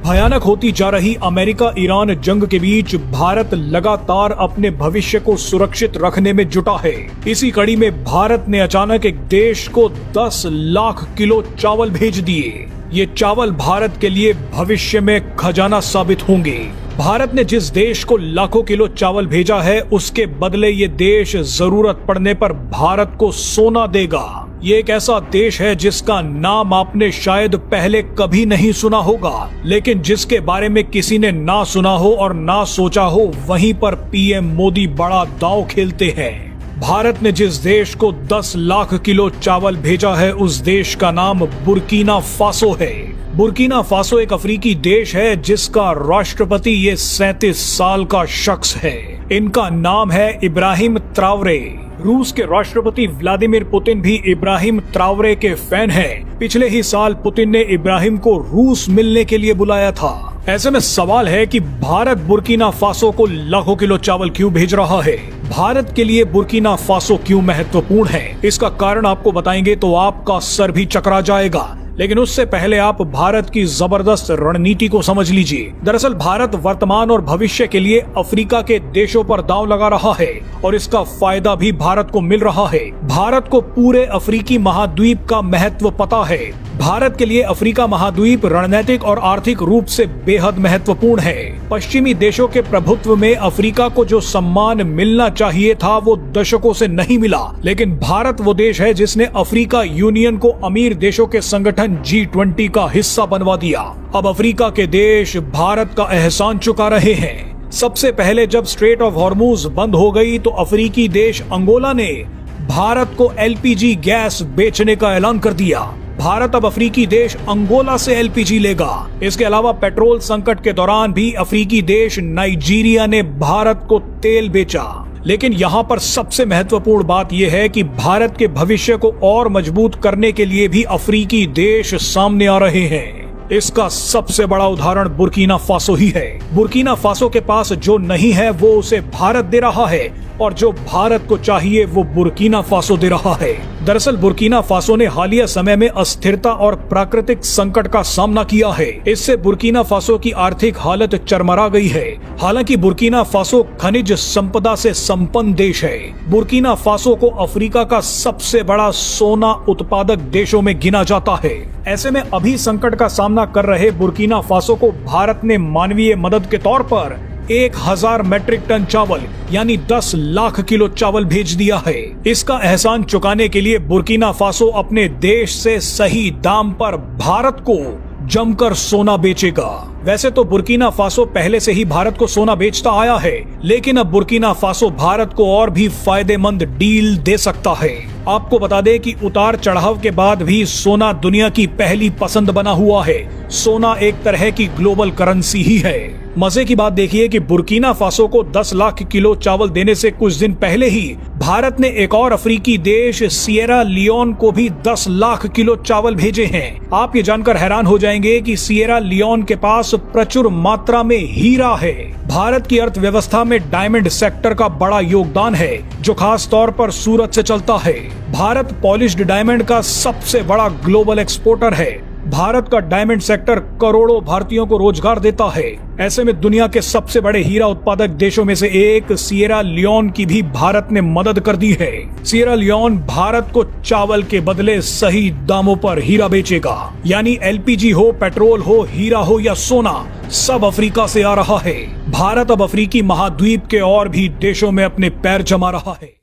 भयानक होती जा रही अमेरिका ईरान जंग के बीच भारत लगातार अपने भविष्य को सुरक्षित रखने में जुटा है। इसी कड़ी में भारत ने अचानक एक देश को 10 लाख किलो चावल भेज दिए। ये चावल भारत के लिए भविष्य में खजाना साबित होंगे। भारत ने जिस देश को लाखों किलो चावल भेजा है, उसके बदले ये देश जरूरत पड़ने पर भारत को सोना देगा। ये एक ऐसा देश है जिसका नाम आपने शायद पहले कभी नहीं सुना होगा, लेकिन जिसके बारे में किसी ने ना सुना हो और ना सोचा हो, वहीं पर पीएम मोदी बड़ा दांव खेलते हैं। भारत ने जिस देश को 10 लाख किलो चावल भेजा है, उस देश का नाम बुर्किना फासो है। बुर्किना फासो एक अफ्रीकी देश है जिसका राष्ट्रपति ये 37 साल का शख्स है। इनका नाम है इब्राहिम ट्रावरे। रूस के राष्ट्रपति व्लादिमीर पुतिन भी इब्राहिम ट्रावरे के फैन हैं। पिछले ही साल पुतिन ने इब्राहिम को रूस मिलने के लिए बुलाया था। ऐसे में सवाल है कि भारत बुर्किना फासो को लाखों किलो चावल क्यों भेज रहा है? भारत के लिए बुर्किना फासो क्यों महत्वपूर्ण है? इसका कारण आपको बताएंगे तो आपका सर भी चकरा जाएगा। लेकिन उससे पहले आप भारत की जबरदस्त रणनीति को समझ लीजिए। दरअसल भारत वर्तमान और भविष्य के लिए अफ्रीका के देशों पर दांव लगा रहा है और इसका फायदा भी भारत को मिल रहा है। भारत को पूरे अफ्रीकी महाद्वीप का महत्व पता है। भारत के लिए अफ्रीका महाद्वीप रणनीतिक और आर्थिक रूप से बेहद महत्वपूर्ण है। पश्चिमी देशों के प्रभुत्व में अफ्रीका को जो सम्मान मिलना चाहिए था, वो दशकों से नहीं मिला। लेकिन भारत वो देश है जिसने अफ्रीका यूनियन को अमीर देशों के संगठन G20 का हिस्सा बनवा दिया। अब अफ्रीका के देश भारत का एहसान चुका रहे हैं। सबसे पहले जब स्ट्रेट ऑफ हॉर्मूज बंद हो गई तो अफ्रीकी देश अंगोला ने भारत को LPG गैस बेचने का ऐलान कर दिया। भारत अब अफ्रीकी देश अंगोला से LPG लेगा। इसके अलावा पेट्रोल संकट के दौरान भी अफ्रीकी देश नाइजीरिया ने भारत को तेल बेचा। लेकिन यहाँ पर सबसे महत्वपूर्ण बात यह है कि भारत के भविष्य को और मजबूत करने के लिए भी अफ्रीकी देश सामने आ रहे हैं। इसका सबसे बड़ा उदाहरण बुर्किना फासो ही है। बुर्किना फासो के पास जो नहीं है वो उसे भारत दे रहा है, और जो भारत को चाहिए वो बुर्किना फासो दे रहा है। दरअसल बुर्किना फासो ने हालिया समय में अस्थिरता और प्राकृतिक संकट का सामना किया है। इससे बुर्किना फासो की आर्थिक हालत चरमरा गई है। हालांकि बुर्किना फासो खनिज संपदा से संपन्न देश है। बुर्किना फासो को अफ्रीका का सबसे बड़ा सोना उत्पादक देशों में गिना जाता है। ऐसे में अभी संकट का सामना कर रहे बुर्किना फासो को भारत ने मानवीय मदद के तौर पर 1000 मैट्रिक टन चावल यानी 10 लाख किलो चावल भेज दिया है। इसका एहसान चुकाने के लिए बुर्किना फासो अपने देश से सही दाम पर भारत को जमकर सोना बेचेगा। वैसे तो बुर्किना फासो पहले से ही भारत को सोना बेचता आया है, लेकिन अब बुर्किना फासो भारत को और भी फायदेमंद डील दे सकता है। आपको बता दें कि उतार चढ़ाव के बाद भी सोना दुनिया की पहली पसंद बना हुआ है। सोना एक तरह की ग्लोबल करेंसी ही है। मजे की बात देखिए कि बुर्किना फासो को 10 लाख किलो चावल देने से कुछ दिन पहले ही भारत ने एक और अफ्रीकी देश सिएरा लियोन को भी 10 लाख किलो चावल भेजे हैं। आप ये जानकर हैरान हो जाएंगे कि सिएरा लियोन के पास प्रचुर मात्रा में हीरा है। भारत की अर्थव्यवस्था में डायमंड सेक्टर का बड़ा योगदान है, जो खास तौर पर सूरत से चलता है। भारत पॉलिश्ड डायमंड का सबसे बड़ा ग्लोबल एक्सपोर्टर है। भारत का डायमंड सेक्टर करोड़ों भारतीयों को रोजगार देता है। ऐसे में दुनिया के सबसे बड़े हीरा उत्पादक देशों में से एक सिएरा लियोन की भी भारत ने मदद कर दी है। सिएरा लियोन भारत को चावल के बदले सही दामों पर हीरा बेचेगा। यानी LPG हो, पेट्रोल हो, हीरा हो या सोना, सब अफ्रीका से आ रहा है। भारत अब अफ्रीकी महाद्वीप के और भी देशों में अपने पैर जमा रहा है।